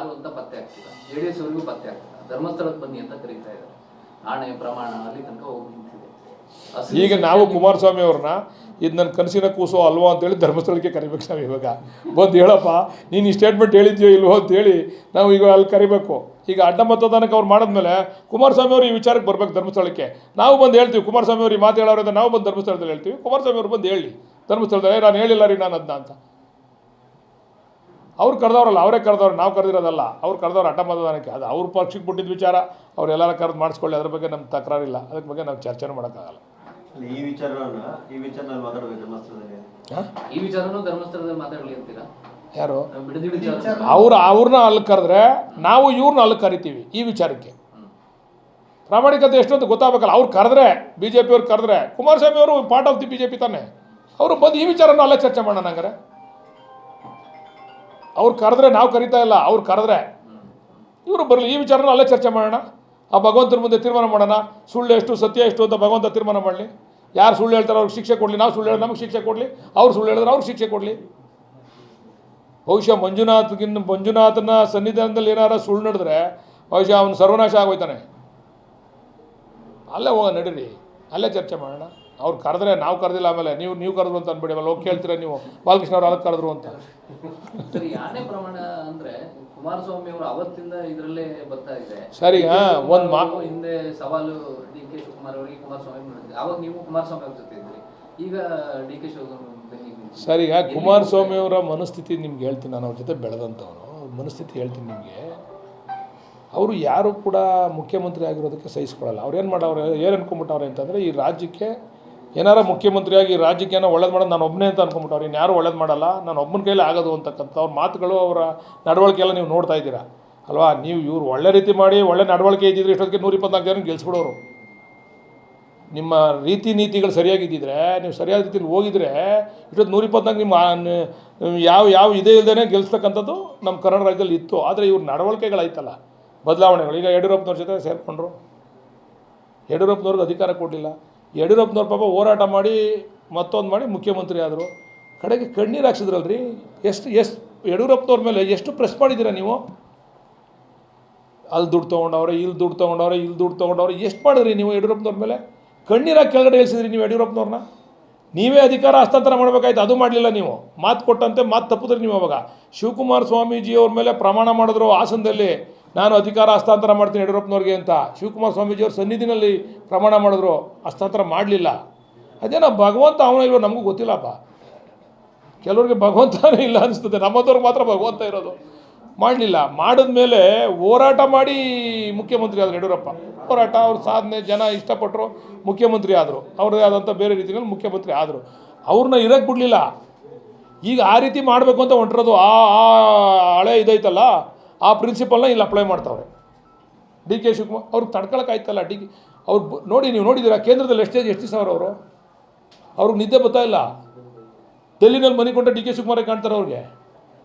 ಅಂತ ಪತ್ತೆ ಆಗ್ತಿಲ್ಲ, ಜೆಡಿಎಸ್ ಅವರಿಗೂ ಪತ್ತೆ ಆಗ್ತಿಲ್ಲ. ಧರ್ಮಸ್ಥಳಕ್ಕೆ ಬನ್ನಿ ಅಂತ ಕರೀತಾ ಇದ್ದಾರೆ. ಆಣೆ ಪ್ರಮಾಣ ಅಲ್ಲಿ ತನಕ ಹೋಗಿ ನಿಂತಿದೆ. ಈಗ ನಾವು ಕುಮಾರಸ್ವಾಮಿ ಅವ್ರನ್ನ ಇದು ನನ್ನ ಕನಸಿನ ಕೂಸೋ ಅಲ್ವೋ ಅಂತೇಳಿ ಧರ್ಮಸ್ಥಳಕ್ಕೆ ಕರಿಬೇಕು. ನಾವು ಇವಾಗ ಬಂದು ಹೇಳಪ್ಪ ನೀನು ಈ ಸ್ಟೇಟ್ಮೆಂಟ್ ಹೇಳಿದ್ಯೋ ಇಲ್ವೋ ಅಂತೇಳಿ ನಾವು ಈಗ ಅಲ್ಲಿ ಕರಿಬೇಕು. ಈಗ ಅಡ್ಡ ಮತದಾನಕ್ಕೆ ಅವ್ರು ಮಾಡಿದ್ಮೇಲೆ ಕುಮಾರಸ್ವಾಮಿ ಅವರು ಈ ವಿಚಾರಕ್ಕೆ ಬರ್ಬೇಕು ಧರ್ಮಸ್ಥಳಕ್ಕೆ. ನಾವು ಬಂದು ಹೇಳ್ತೀವಿ ಕುಮಾರಸ್ವಾಮಿ ಅವ್ರು ಈ ಮಾತು ಹೇಳೋರಿಂದ ನಾವು ಬಂದು ಧರ್ಮಸ್ಥಳದಲ್ಲಿ ಹೇಳ್ತೀವಿ. ಕುಮಾರಸ್ವಾಮಿ ಅವರು ಬಂದು ಹೇಳಿ ಧರ್ಮಸ್ಥಳದಲ್ಲಿ ನಾನು ಹೇಳಿಲ್ಲ ರೀ ನಾನು ಅದನ್ನ ಅಂತ. ಅವ್ರು ಕರೆದವ್ರಲ್ಲ, ಅವರೇ ಕರೆದವ್ರು, ನಾವು ಕರೆದಿರೋದಲ್ಲ. ಅವ್ರು ಕರೆದವ್ರು ಅಡ್ಡ ಮತದಾನಕ್ಕೆ. ಅದು ಅವ್ರ ಪಕ್ಷಕ್ಕೆ ಬಿಟ್ಟಿದ್ದ ವಿಚಾರ, ಅವರೆಲ್ಲರ ಕರೆದು ಮಾಡಿಸ್ಕೊಳ್ಳಿ, ಅದ್ರ ಬಗ್ಗೆ ನಮ್ಮ ತಕರಾರಿಲ್ಲ, ಅದ್ರ ಬಗ್ಗೆ ನಾವು ಚರ್ಚೆನೂ ಮಾಡೋಕ್ಕಾಗಲ್ಲ. ಈ ವಿಚಾರದಲ್ಲಿ ಮಾತಾಡಬೇಕು ಧರ್ಮಸ್ಥಳದಲ್ಲಿ. ಈ ವಿಚಾರನೂ ಧರ್ಮಸ್ಥಳದಲ್ಲಿ ಮಾತಾಡಲಿ ಅಂತೀರಾ? ಯಾರು ಅವ್ರನ್ನ ಅಲ್ಲಿ ಕರೆದ್ರೆ ನಾವು ಇವ್ರನ್ನ ಅಲ್ಲಿ ಕರಿತೀವಿ ಈ ವಿಚಾರಕ್ಕೆ. ಪ್ರಾಮಾಣಿಕತೆ ಎಷ್ಟು ಅಂತ ಗೊತ್ತಾಗಬೇಕಲ್ಲ. ಅವ್ರು ಕರೆದ್ರೆ BJP ಅವ್ರು ಕರೆದ್ರೆ, ಕುಮಾರಸ್ವಾಮಿ ಅವರು ಪಾರ್ಟ್ ಆಫ್ ದಿ BJP ತಾನೆ, ಅವರು ಬಂದು ಈ ವಿಚಾರನ ಅಲ್ಲೇ ಚರ್ಚೆ ಮಾಡೋಣ. ಹಂಗಾರೆ ಅವ್ರು ಕರೆದ್ರೆ, ನಾವು ಕರಿತಾ ಇಲ್ಲ, ಅವ್ರು ಕರೆದ್ರೆ ಇವರು ಬರಲಿ, ಈ ವಿಚಾರನ ಅಲ್ಲೇ ಚರ್ಚೆ ಮಾಡೋಣ. ಆ ಭಗವಂತನ ಮುಂದೆ ತೀರ್ಮಾನ ಮಾಡೋಣ. ಸುಳ್ಳು ಎಷ್ಟು ಸತ್ಯ ಎಷ್ಟು ಅಂತ ಭಗವಂತ ತೀರ್ಮಾನ ಮಾಡಲಿ. ಯಾರು ಸುಳ್ಳು ಹೇಳ್ತಾರೆ ಅವ್ರಿಗೆ ಶಿಕ್ಷೆ ಕೊಡಲಿ, ನಾವು ಸುಳ್ಳು ಹೇಳಿದ್ರೆ ನಮಗೆ ಶಿಕ್ಷೆ ಕೊಡಲಿ, ಅವ್ರು ಸುಳ್ಳು ಹೇಳಿದ್ರೆ ಅವ್ರಿಗೆ ಶಿಕ್ಷೆ ಕೊಡಲಿ. ಬಹುಶಃ ಮಂಜುನಾಥನ ಸನ್ನಿಧಾನದಲ್ಲಿ ಏನಾರ ಸುಳ್ಳು ನಡೆದ್ರೆ ಬಹುಶಃ ಅವನು ಸರ್ವನಾಶ ಆಗೋಯ್ತಾನೆ. ಅಲ್ಲೇ ಹೋಗೋಣ ನಡೀರಿ, ಅಲ್ಲೇ ಚರ್ಚೆ ಮಾಡೋಣ. ಅವ್ರು ಕರೆದ್ರೆ, ನಾವು ಕರೆದಿಲ್ಲ. ಆಮೇಲೆ ನೀವು ಕರೆದ್ರು ಅಂತ ಅನ್ಬೇಡಿ, ಆಮೇಲೆ ಹೋಗಿ ಕೇಳ್ತೀರ ನೀವು ಬಾಲಕೃಷ್ಣ ಅವ್ರು ಅದಕ್ಕೆ ಕರೆದ್ರು ಅಂತ. ಸರಿ, ಆನೆ ಪ್ರಮಾಣ ಅಂದ್ರೆ ಕುಮಾರಸ್ವಾಮಿ ಅವರು ಅವತ್ತಿಂದ ಇದರಲ್ಲೇ ಬರ್ತಾ ಇದೆ. ಸರಿ, ಒಂದು ಹಿಂದೆ ಸವಾಲು DK ಶಿವಕುಮಾರ್ ಅವರಿಗೆ ಕುಮಾರಸ್ವಾಮಿ ಮಾಡಿದ್ರಿ. ಅವಾಗ ನೀವು ಕುಮಾರಸ್ವಾಮಿ ಅವ್ರ ಜೊತೆ ಇದ್ರಿ, ಈಗ DK ಶಿವಕುಮಾರ್. ಸರಿ, ಕುಮಾರಸ್ವಾಮಿ ಅವರ ಮನಸ್ಥಿತಿ ನಿಮ್ಗೆ ಹೇಳ್ತೀನಿ. ನಾನು ಅವ್ರ ಜೊತೆ ಬೆಳೆದಂಥವನು, ಅವ್ರ ಮನಸ್ಥಿತಿ ಹೇಳ್ತೀನಿ ನಿಮಗೆ. ಅವರು ಯಾರು ಕೂಡ ಮುಖ್ಯಮಂತ್ರಿ ಆಗಿರೋದಕ್ಕೆ ಸಹಿಸ್ಕೊಳ್ಳಲ್ಲ. ಅವ್ರು ಏನು ಮಾಡವ್ರೆ, ಏನು ಅನ್ಕೊಂಬಿಟ್ಟವ್ರೆ ಅಂತಂದರೆ, ಈ ರಾಜ್ಯಕ್ಕೆ ಏನಾರ ಮುಖ್ಯಮಂತ್ರಿಯಾಗಿ ಈ ರಾಜ್ಯಕ್ಕೆ ಏನೋ ಒಳ್ಳೇದು ಮಾಡೋದು ನಾನು ಒಬ್ಬನೇ ಅಂತ ಅನ್ಕೊಂಬಿಟ್ಟವ್ರು. ಇನ್ಯಾರು ಒಳ್ಳೇದು ಮಾಡಲ್ಲ, ನಾನು ಒಬ್ಬನ ಕೈಲಿ ಆಗೋದು ಅಂತಕ್ಕಂಥ ಅವ್ರ ಮಾತುಗಳು, ಅವರ ನಡವಳಿಕೆ ಎಲ್ಲ ನೀವು ನೋಡ್ತಾ ಇದ್ದೀರಾ ಅಲ್ವಾ. ನೀವು ಇವ್ರು ಒಳ್ಳೆ ರೀತಿ ಮಾಡಿ ಒಳ್ಳೆ ನಡವಳಿಕೆ ಇದ್ದಿದ್ರೆ ಇಷ್ಟೊತ್ತಿಗೆ 124 ಜನ ಗೆಲ್ಸ್ಬಿಡೋರು. ನಿಮ್ಮ ರೀತಿ ನೀತಿಗಳು ಸರಿಯಾಗಿದ್ದಿದ್ರೆ, ನೀವು ಸರಿಯಾದ ರೀತಿಯಲ್ಲಿ ಹೋಗಿದ್ರೆ ಇಷ್ಟೊತ್ತು 124 ನಿಮ್ಮ ಯಾವ ಇದೇ ಇಲ್ಲದೇ ಗೆಲ್ಸ್ತಕ್ಕಂಥದ್ದು ನಮ್ಮ ಕನ್ನಡ ರಾಜ್ಯದಲ್ಲಿ ಇತ್ತು. ಆದರೆ ಇವ್ರ ನಡವಳಿಕೆಗಳಾಯ್ತಲ್ಲ, ಬದಲಾವಣೆಗಳು. ಈಗ ಯಡಿಯೂರಪ್ಪನವ್ರ ಜೊತೆ ಸೇರಿಕೊಂಡ್ರು, ಯಡಿಯೂರಪ್ಪನವ್ರಿಗೆ ಅಧಿಕಾರ ಕೊಡಲಿಲ್ಲ. ಯಡಿಯೂರಪ್ಪನವ್ರ ಪಾಪ ಹೋರಾಟ ಮಾಡಿ ಮತ್ತೊಂದು ಮಾಡಿ ಮುಖ್ಯಮಂತ್ರಿ ಆದರು. ಕಡೆಗೆ ಕಣ್ಣೀರು ಹಾಕ್ಸಿದ್ರಲ್ರಿ. ಎಷ್ಟು ಯಡಿಯೂರಪ್ಪನವ್ರ ಮೇಲೆ ಎಷ್ಟು ಪ್ರೆಸ್ ಮಾಡಿದ್ದೀರಾ ನೀವು? ಅಲ್ಲಿ ದುಡ್ಡು ತೊಗೊಂಡವ್ರೆ, ಇಲ್ಲಿ ದುಡ್ಡು ತೊಗೊಂಡವ್ರೆ, ಎಷ್ಟು ಮಾಡಿದ್ರಿ ನೀವು ಯಡಿಯೂರಪ್ಪನವ್ರ ಮೇಲೆ? ಕಣ್ಣೀರಾಗಿ ಕೆಳಗಡೆ ಇಳಿಸಿದ್ರಿ ನೀವು ಯಡಿಯೂರಪ್ಪನವ್ರನ್ನ. ನೀವೇ ಅಧಿಕಾರ ಹಸ್ತಾಂತರ ಮಾಡಬೇಕಾಯ್ತು, ಅದು ಮಾಡಲಿಲ್ಲ ನೀವು. ಮಾತು ಕೊಟ್ಟಂತೆ ಮಾತು ತಪ್ಪಿದ್ರಿ ನೀವು. ಅವಾಗ ಶಿವಕುಮಾರ ಸ್ವಾಮೀಜಿಯವ್ರ ಮೇಲೆ ಪ್ರಮಾಣ ಮಾಡಿದ್ರು ಹಾಸನದಲ್ಲಿ, ನಾನು ಅಧಿಕಾರ ಹಸ್ತಾಂತರ ಮಾಡ್ತೀನಿ ಯಡಿಯೂರಪ್ಪನವ್ರಿಗೆ ಅಂತ. ಶಿವಕುಮಾರ ಸ್ವಾಮೀಜಿಯವ್ರ ಸನ್ನಿಧಿನಲ್ಲಿ ಪ್ರಮಾಣ ಮಾಡಿದ್ರು, ಹಸ್ತಾಂತರ ಮಾಡಲಿಲ್ಲ. ಅದೇನೋ ಭಗವಂತ ಅವನ ಇಲ್ವೋ ನಮಗೂ ಗೊತ್ತಿಲ್ಲಪ್ಪ. ಕೆಲವ್ರಿಗೆ ಭಗವಂತನೇ ಇಲ್ಲ ಅನಿಸ್ತದೆ, ನಮ್ಮದವ್ರಿಗೆ ಮಾತ್ರ ಭಗವಂತ ಇರೋದು. ಮಾಡಲಿಲ್ಲ. ಮಾಡಿದ್ಮೇಲೆ ಹೋರಾಟ ಮಾಡಿ ಮುಖ್ಯಮಂತ್ರಿ ಆದರು ಯಡಿಯೂರಪ್ಪ. ಹೋರಾಟ, ಅವ್ರ ಸಾಧನೆ ಜನ ಇಷ್ಟಪಟ್ಟರು, ಮುಖ್ಯಮಂತ್ರಿ ಆದರು. ಅವ್ರದ್ದೇ ಆದಂಥ ಬೇರೆ ರೀತಿಯಲ್ಲಿ ಮುಖ್ಯಮಂತ್ರಿ ಆದರು. ಅವ್ರನ್ನ ಇರೋಕ್ಕೆ ಬಿಡಲಿಲ್ಲ. ಈಗ ಆ ರೀತಿ ಮಾಡಬೇಕು ಅಂತ ಹೊಂಟಿರೋದು. ಆ ಹಳೆ ಇದೈತಲ್ಲ, ಆ ಪ್ರಿನ್ಸಿಪಲ್ನ ಇಲ್ಲಿ ಅಪ್ಲೈ ಮಾಡ್ತಾವ್ರೆ. DK ಶಿವಕುಮಾರ್ ಅವ್ರಿಗೆ ತಡ್ಕೊಳಕ್ಕಾಯ್ತಲ್ಲ. ಅವ್ರು ನೋಡಿ, ನೀವು ನೋಡಿದ್ದೀರಾ ಕೇಂದ್ರದಲ್ಲಿ ಎಷ್ಟು ಸಾವಿರ ಅವರು, ಅವ್ರಿಗೆ ನಿದ್ದೆ ಬರ್ತಾ ಇಲ್ಲ. ಡೆಲ್ಲಿನಲ್ಲಿ ಮನೆ ಕೊಂಡ DK ಶಿವಕುಮಾರೇ ಕಾಣ್ತಾರೆ. ಅವ್ರಿಗೆ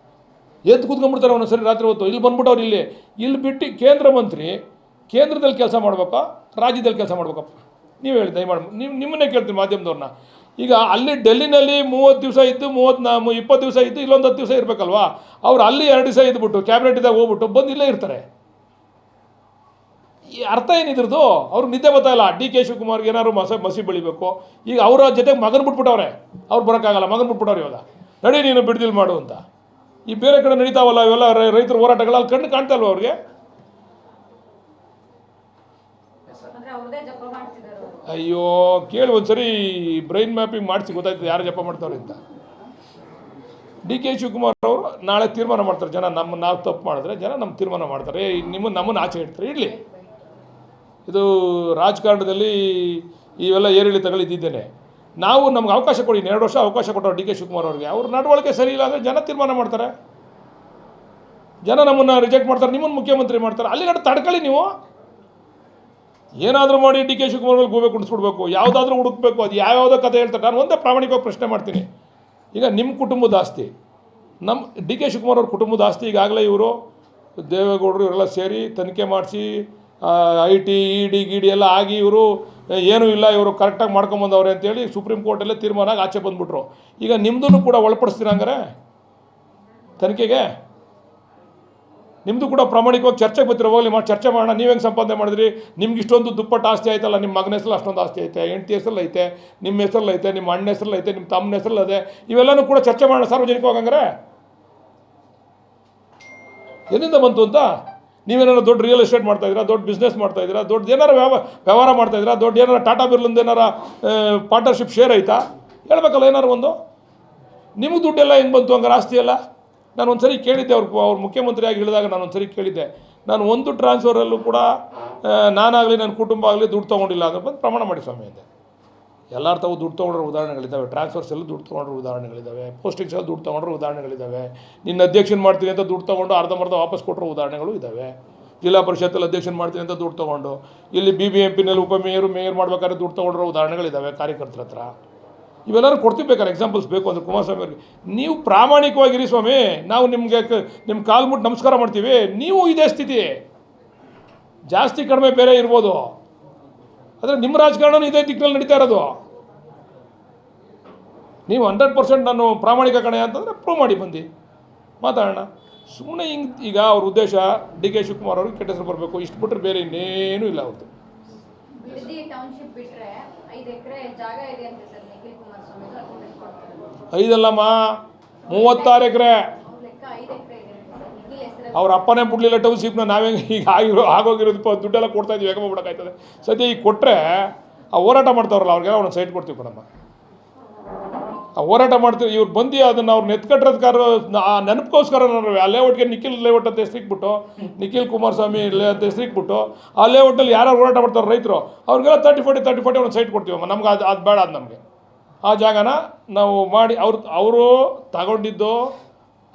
ಎದ್ದು ಕೂತ್ಕೊಂಡ್ಬಿಡ್ತಾರೆ ಒಂದೊಂದು ಸರಿ ರಾತ್ರಿ ಹೊತ್ತು. ಇಲ್ಲಿ ಬಂದ್ಬಿಟ್ಟು ಅವ್ರು ಇಲ್ಲಿ ಬಿಟ್ಟು ಕೇಂದ್ರ ಮಂತ್ರಿ ಕೇಂದ್ರದಲ್ಲಿ ಕೆಲಸ ಮಾಡ್ಬೇಕಾ, ರಾಜ್ಯದಲ್ಲಿ ಕೆಲಸ ಮಾಡ್ಬೇಕಪ್ಪ? ನೀವು ಹೇಳಿ ದಯಮಾಡಿ. ನಿಮ್ಮನ್ನೇ ಕೇಳ್ತೀನಿ ಮಾಧ್ಯಮದವ್ರನ್ನ. ಈಗ ಅಲ್ಲಿ ಡೆಲ್ಲಿನಲ್ಲಿ 30 ದಿವಸ ಇದ್ದು 20 ದಿವಸ ಇದ್ದು ಇಲ್ಲೊಂದು 10 ದಿವಸ ಇರಬೇಕಲ್ವಾ? ಅವ್ರು ಅಲ್ಲಿ 2 ದಿವಸ ಇದ್ಬಿಟ್ಟು ಕ್ಯಾಬಿನೆಟಿದಾಗ ಹೋಗ್ಬಿಟ್ಟು ಬಂದು ಇಲ್ಲೇ ಇರ್ತಾರೆ. ಈ ಅರ್ಥ ಏನಿದ್ರದ್ದು? ಅವ್ರಿಗೆ ನಿದ್ದೆ ಬರ್ತಾ ಇಲ್ಲ. DK ಶಿವಕುಮಾರ್ಗೆ ಏನಾದ್ರು ಮಸಿ ಬೆಳಿಬೇಕು. ಈಗ ಅವರ ಜೊತೆಗೆ ಮಗನ ಬಿಟ್ಬಿಟ್ಟವ್ರೆ. ಅವ್ರು ಬರೋಕ್ಕಾಗಲ್ಲ, ಮಗನ ಬಿಟ್ಬಿಟ್ಟವ್ರು. ಇವಾಗ ನಡಿ ನೀನು ಬಿಡ್ದಿಲ್ ಮಾಡು ಅಂತ. ಈ ಬೇರೆ ಕಡೆ ನಡೀತಾವಲ್ಲ ಇವೆಲ್ಲ ರೈತರ ಹೋರಾಟಗಳು, ಅಲ್ಲಿ ಕಣ್ಣು ಕಾಣ್ತಾ ಇಲ್ವ ಅವ್ರಿಗೆ? ಅಯ್ಯೋ ಕೇಳಿ ಒಂದ್ಸರಿ ಬ್ರೈನ್ ಮ್ಯಾಪಿಂಗ್ ಮಾಡಿಸಿ ಗೊತ್ತಾಯ್ತದೆ ಯಾರು ಜಪ ಮಾಡ್ತಾವ್ರೆ ಅಂತ. DK ಶಿವಕುಮಾರ್ ಅವರು ನಾಳೆ ತೀರ್ಮಾನ ಮಾಡ್ತಾರೆ. ಜನ ನಾವು ತಪ್ಪು ಮಾಡಿದ್ರೆ ಜನ ನಮ್ಮ ತೀರ್ಮಾನ ಮಾಡ್ತಾರೆ, ನಮ್ಮನ್ನು ಆಚೆ ಇಡ್ತಾರೆ. ಇಡಲಿ. ಇದು ರಾಜಕಾರಣದಲ್ಲಿ ಇವೆಲ್ಲ ಏರಿಳಿತಗಳು ಇದ್ದಿದ್ದೇನೆ. ನಾವು ನಮ್ಗೆ ಅವಕಾಶ ಕೊಡಿ, 2 ವರ್ಷ ಅವಕಾಶ ಕೊಟ್ಟವ್ರು DK ಶಿವಕುಮಾರ್ ಅವ್ರಿಗೆ. ಅವ್ರ ನಡವಳಿಕೆ ಸರಿ ಇಲ್ಲ ಅಂದರೆ ಜನ ತೀರ್ಮಾನ ಮಾಡ್ತಾರೆ. ಜನ ನಮ್ಮನ್ನು ರಿಜೆಕ್ಟ್ ಮಾಡ್ತಾರೆ, ನಿಮ್ಮನ್ನು ಮುಖ್ಯಮಂತ್ರಿ ಮಾಡ್ತಾರೆ. ಅಲ್ಲಿಗಡೆ ತಡ್ಕೊಳ್ಳಿ ನೀವು. ಏನಾದರೂ ಮಾಡಿ DK ಶಿವಕುಮಾರ್ ಮೇಲೆ ಗೋಬೆ ಕುಡಿಸ್ಬಿಡ್ಬೇಕು, ಯಾವುದಾದ್ರೂ ಹುಡುಕ್ಬೇಕು. ಅದು ಯಾವ್ಯಾವುದೋ ಕಥೆ ಹೇಳ್ತಾರೆ. ನಾನು ಒಂದೇ ಪ್ರಾಮಾಣಿಕವಾಗಿ ಪ್ರಶ್ನೆ ಮಾಡ್ತೀನಿ. ಈಗ ನಿಮ್ಮ ಕುಟುಂಬದ ಆಸ್ತಿ, ನಮ್ಮ DK ಶಿವಕುಮಾರ್ ಅವ್ರ ಕುಟುಂಬದ ಆಸ್ತಿ ಈಗಾಗಲೇ ಇವರು ದೇವೇಗೌಡರು ಇವರೆಲ್ಲ ಸೇರಿ ತನಿಖೆ ಮಾಡಿಸಿ IT ED ಎಲ್ಲ ಆಗಿ ಇವರು ಏನೂ ಇಲ್ಲ, ಇವರು ಕರೆಕ್ಟಾಗಿ ಮಾಡ್ಕೊಂಬಂದವ್ರೆ ಅಂತೇಳಿ ಸುಪ್ರೀಂ ಕೋರ್ಟಲ್ಲೇ ತೀರ್ಮಾನ ಆಗಿ ಆಚೆ ಬಂದುಬಿಟ್ರು. ಈಗ ನಿಮ್ಮದನ್ನು ಕೂಡ ಒಳಪಡಿಸ್ತೀರ ಹಂಗಾರೆ ತನಿಖೆಗೆ? ನಿಮ್ಮದು ಕೂಡ ಪ್ರಾಮಾಣಿಕವಾಗಿ ಚರ್ಚೆಗೆ ಬರ್ತೀರ, ಹೋಗಲಿ ಚರ್ಚೆ ಮಾಡೋಣ. ನೀವು ಹೆಂಗೆ ಸಂಪಾದನೆ ಮಾಡಿದ್ರಿ, ನಿಮ್ಗೆ ಇಷ್ಟೊಂದು ದುಪ್ಪಟ್ಟು ಆಸ್ತಿ ಆಯ್ತಲ್ಲ, ನಿಮ್ಮ ಮಗನ ಹೆಸರಲ್ಲಿ ಅಷ್ಟೊಂದು ಆಸ್ತಿ ಐತೆ, ಹೆಂಡತಿ ಹೆಸರಲ್ಲಿ ಐತೆ, ನಿಮ್ಮ ಹೆಸರಲ್ಲಿ ಐತೆ, ನಿಮ್ಮ ಅಣ್ಣ ಹೆಸರಲ್ಲಿ ಐತೆ, ನಿಮ್ಮ ತಮ್ಮನ ಹೆಸರಲ್ಲಿ ಅದೇ, ಇವೆಲ್ಲನೂ ಕೂಡ ಚರ್ಚೆ ಮಾಡೋಣ ಸಾರ್ವಜನಿಕವಾಗಿ. ಹಂಗಾರೆ ಎಲ್ಲಿಂದ ಬಂತು ಅಂತ? ನೀವೇನಾರು ದೊಡ್ಡ ರಿಯಲ್ ಎಸ್ಟೇಟ್ ಮಾಡ್ತಾಯಿದ್ದೀರಾ, ದೊಡ್ಡ ಬಿಸ್ನೆಸ್ ಮಾಡ್ತಾಯಿದ್ದೀರಾ, ದೊಡ್ಡ ಏನಾರು ವ್ಯವಹಾರ ಮಾಡ್ತಾಯಿದ್ದೀರಾ, ದೊಡ್ಡ ಏನಾರು ಟಾಟಾ ಬಿರ್ಲಿಂದ ಏನಾರು ಪಾರ್ಟ್ನರ್ಶಿಪ್ ಶೇರ್ ಐತಾ? ಹೇಳ್ಬೇಕಲ್ಲ ಏನಾರು ಒಂದು. ನಿಮಗೆ ದುಡ್ಡೆಲ್ಲ ಹೆಂಗೆ ಬಂತು ಹಂಗಾರೆ ಆಸ್ತಿ ಎಲ್ಲ? ನಾನು ಒಂದು ಸರಿ ಕೇಳಿದ್ದೆ, ಅವ್ರು ಮುಖ್ಯಮಂತ್ರಿಯಾಗಿ ಹೇಳಿದಾಗ ನಾನು ಒಂದು ಸರಿ ಕೇಳಿದ್ದೆ, ನಾನು ಒಂದು ಟ್ರಾನ್ಸ್ಫರಲ್ಲೂ ಕೂಡ ನಾನಾಗಲಿ ನನ್ನ ಕುಟುಂಬ ಆಗಲಿ ದುಡ್ಡು ತೊಗೊಂಡಿಲ್ಲ ಅಂದ್ರೆ ಬಂದು ಪ್ರಮಾಣ ಮಾಡಿ ಸ್ವಾಮಿ ಅಂದೆ. ಎಲ್ಲರ ತಾವು ದುಡ್ಡು ತೊಗೊಂಡ್ರೆ ಉದಾಹರಣೆಗಳಿದ್ದಾವೆ, ಟ್ರಾನ್ಸ್ಫರ್ಸಲ್ಲೂ ದುಡ್ಡು ತೊಗೊಂಡ್ರೆ ಉದಾಹರಣೆಗಳಿದ್ದಾವೆ, ಪೋಸ್ಟಿಂಗ್ಸಲ್ಲಿ ದುಡ್ಡು ತೊಗೊಂಡ್ರೆ ಉದಾಹರಣೆಗಳಿದ್ದಾವೆ, ನಿನ್ನ ಅಧ್ಯಕ್ಷನ ಮಾಡ್ತೀನಿ ಅಂತ ದುಡ್ಡು ತೊಗೊಂಡು ಅರ್ಧಂಬರ್ಧ ವಾಪಸ್ ಕೊಟ್ಟರು ಉದಾಹರಣೆಗಳು ಇದ್ದಾವೆ. ಜಿಲ್ಲಾ ಪರಿಷತ್ತಲ್ಲಿ ಅಧ್ಯಕ್ಷನ ಮಾಡ್ತೀನಿ ಅಂತ ದುಡ್ಡು ತೊಗೊಂಡು ಇಲ್ಲಿ BBMPನಲ್ಲಿ ಮೇಯರ್ ಮಾಡ್ಬೇಕಾದ್ರೆ ದುಡ್ಡು ತೊಗೊಂಡ್ರೆ ಉದಾಹರಣೆಗಳಿದ್ದಾವೆ ಕಾರ್ಯಕರ್ತರ ಹತ್ರ. ಇವೆಲ್ಲರೂ ಕೊಡ್ತೀವಿ ಬೇಕಾದ್ರೆ ಎಕ್ಸಾಂಪಲ್ಸ್ ಬೇಕು ಅಂದರೆ ಕುಮಾರಸ್ವಾಮಿ ಅವರಿಗೆ. ನೀವು ಪ್ರಾಮಾಣಿಕವಾಗಿರಿ ಸ್ವಾಮಿ, ನಾವು ನಿಮಗೆ ನಿಮ್ಮ ಕಾಲು ಮುಟ್ಟು ನಮಸ್ಕಾರ ಮಾಡ್ತೀವಿ. ನೀವು ಇದೇ ಸ್ಥಿತಿ, ಜಾಸ್ತಿ ಕಡಿಮೆ ಬೇರೆ ಇರ್ಬೋದು, ಆದರೆ ನಿಮ್ಮ ರಾಜಕಾರಣನೂ ಇದೇ ದಿಕ್ಕಿನಲ್ಲಿ ನಡೀತಾ ಇರೋದು. ನೀವು 100% ನಾನು ಪ್ರಾಮಾಣಿಕ ಕಣೆ ಅಂತಂದರೆ ಪ್ರೂವ್ ಮಾಡಿ ಬಂದು ಮಾತಾಡೋಣ. ಸುಮ್ಮನೆ ಹಿಂಗೆ ಈಗ ಅವ್ರ ಉದ್ದೇಶ DK ಶಿವಕುಮಾರ್ ಅವ್ರಿಗೆ ಕೆಟ್ಟ ಹೆಸರು ಬರಬೇಕು, ಇಷ್ಟು ಬಿಟ್ಟರೆ ಬೇರೆ ಇನ್ನೇನೂ ಇಲ್ಲ ಅವ್ರದ್ದು. ಬಿಡದಿ ಟೌನ್ಶಿಪ್ ಬಿಟ್ಟರೆ 5 ಎಕರೆ ಜಾಗ ಇದೆ ಅಂತ ಸರ್ ನಿಖಿಲ್ ಕುಮಾರಸ್ವಾಮಿ ಅವರು. 5 ಅಲ್ಲಮ್ಮ, 36 ಎಕರೆ. ಅವ್ರ ಲೆಕ್ಕ 5 ಎಕರೆ ಇದೆ ಸರ್ ನಿಖಿಲ್ ಹೆಸರು. ಅವ್ರ ಅಪ್ಪನೇ ಬಿಡಲಿಲ್ಲ ಟೌನ್ಶಿಪ್ನ, ನಾವೇ ಈಗ ಆಗೋಗಿರೋದು ದುಡ್ಡೆಲ್ಲ ಕೊಡ್ತಾ ಇದ್ದೀವಿ, ಹೇಗೆ ಬಿಡೋಕ್ಕಾಯ್ತದೆ? ಸದ್ಯ ಈಗ ಕೊಟ್ಟರೆ ಆ ಹೋರಾಟ ಮಾಡ್ತಾವ್ರಲ್ಲ ಅವ್ರಿಗೆಲ್ಲ ಒಂದು ಸೈಟ್ ಕೊಡ್ತೀವಿ ಕಣಮ್ಮ. ಆ ಹೋರಾಟ ಮಾಡ್ತೀವಿ, ಇವ್ರು ಬಂದು ಅದನ್ನು ಅವ್ರು ನೆತ್ಕಟ್ಟಿರೋದಕ್ಕಾರ ಆ ನೆನಪುಗೋಸ್ಕರ ಆ ಲೇಔಟ್ಗೆ ನಿಖಿಲ್ ಲೇಔಟ್ ಅಂತ ಹೆಸರಿಕ್ಬಿಟ್ಟು, ನಿಖಿಲ್ ಕುಮಾರಸ್ವಾಮಿ ಅಂತ ಹೆಸರಿಕ್ಬಿಟ್ಟು ಆ ಲೇಔಟಲ್ಲಿ ಯಾರು ಹೋರಾಟ ಮಾಡ್ತಾರೆ ರೈತರು, ಅವ್ರಿಗೆಲ್ಲ 30-40 ಒಂದು ಸೈಟ್ ಕೊಡ್ತೀವಮ್ಮ. ನಮ್ಗೆ ಅದು ಬೇಡ, ಅದು ನಮಗೆ ಆ ಜಾಗನ ನಾವು ಮಾಡಿ ಅವರು ತಗೊಂಡಿದ್ದು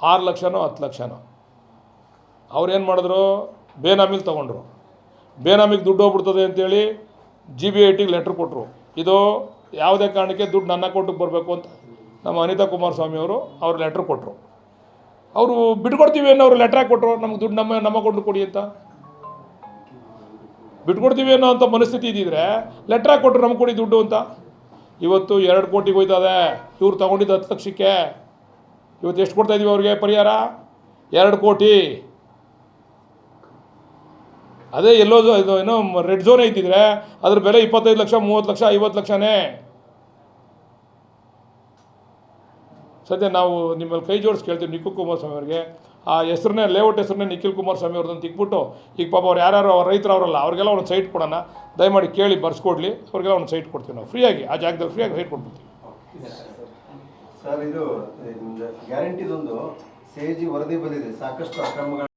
6 ಲಕ್ಷನೋ 10 ಲಕ್ಷನೋ. ಅವ್ರೇನು ಮಾಡಿದ್ರು, ಬೇನಾಮಿಲಿ ತೊಗೊಂಡ್ರು. ಬೇನಾಮಿಗೆ ದುಡ್ಡು ಹೋಗ್ಬಿಡ್ತದೆ ಅಂತೇಳಿ GBITಗೆ ಲೆಟ್ರ್ ಕೊಟ್ಟರು, ಇದು ಯಾವುದೇ ಕಾರಣಕ್ಕೆ ದುಡ್ಡು ನನ್ನ ಅಕೌಂಟಿಗೆ ಬರಬೇಕು ಅಂತ ನಮ್ಮ ಅನಿತಾ ಕುಮಾರಸ್ವಾಮಿ ಅವರು ಅವ್ರು ಲೆಟ್ರ್ ಕೊಟ್ಟರು. ಅವರು ಬಿಟ್ಕೊಡ್ತೀವಿ ಅನ್ನೋ ಅವ್ರು ಲೆಟ್ರ್ ಹಾಕಿ ಕೊಟ್ಟರು, ನಮ್ಗೆ ದುಡ್ಡು ನಮ್ಮ ಅಕೌಂಟಿಗೆ ಕೊಡಿ ಅಂತ. ಬಿಟ್ಕೊಡ್ತೀವಿ ಅನ್ನೋ ಅಂಥ ಮನಸ್ಥಿತಿ ಇದ್ದಿದ್ರೆ ಲೆಟ್ರ್ ಹಾಕಿ ಕೊಟ್ಟರು, ನಮ್ಗೆ ಕೊಡಿ ದುಡ್ಡು ಅಂತ. ಇವತ್ತು 2 ಕೋಟಿಗೆ ಹೋಯ್ತದೆ, ಇವ್ರು ತೊಗೊಂಡಿದ್ದು 10 ಲಕ್ಷಕ್ಕೆ. ಇವತ್ತು ಎಷ್ಟು ಕೊಡ್ತಾಯಿದ್ದೀವಿ ಅವ್ರಿಗೆ ಪರಿಹಾರ? 2 ಕೋಟಿ. ಅದೇ ಎಲ್ಲೋ ಇದು ಏನೋ ರೆಡ್ ಝೋನ್ ಐತಿದ್ರೆ ಅದ್ರ ಬೆಲೆ 25 ಲಕ್ಷ, 30 ಲಕ್ಷ, 50 ಲಕ್ಷನೇ. ಸದ್ಯ ನಾವು ನಿಮ್ಮಲ್ಲಿ ಕೈ ಜೋಡಿಸಿ ಕೇಳ್ತೀವಿ ನಿಖಿಲ್ ಕುಮಾರಸ್ವಾಮಿ ಅವ್ರಿಗೆ, ಆ ಹೆಸರನ್ನೇ ಲೇಔಟ್ ಹೆಸರನ್ನೇ ನಿಖಿಲ್ ಕುಮಾರಸ್ವಾಮಿ ಅವ್ರದ್ದು ತಿಕ್ಬಿಟ್ಟು, ಈಗ ಪಾಪ ಅವ್ರು ಯಾರು ರೈತರು ಅವರಲ್ಲ, ಅವ್ರಿಗೆಲ್ಲ ಒಂದು ಸೈಟ್ ಕೊಡೋಣ, ದಯಮಾಡಿ ಕೇಳಿ ಬರ್ಸ್ಕೊಡ್ಲಿ, ಅವ್ರಿಗೆಲ್ಲ ಒಂದು ಸೈಟ್ ಕೊಡ್ತೀವಿ ನಾವು ಫ್ರೀಯಾಗಿ, ಆ ಜಾಗದಲ್ಲಿ ಫ್ರೀಯಾಗಿ ಸೈಟ್ ಕೊಟ್ಬಿಡ್ತೀವಿ. ಸರ್, ಇದು ಗ್ಯಾರಂಟಿದೊಂದು CAG ವರದಿ ಬಂದಿದೆ, ಸಾಕಷ್ಟು ಅಕ್ರಮಗಳು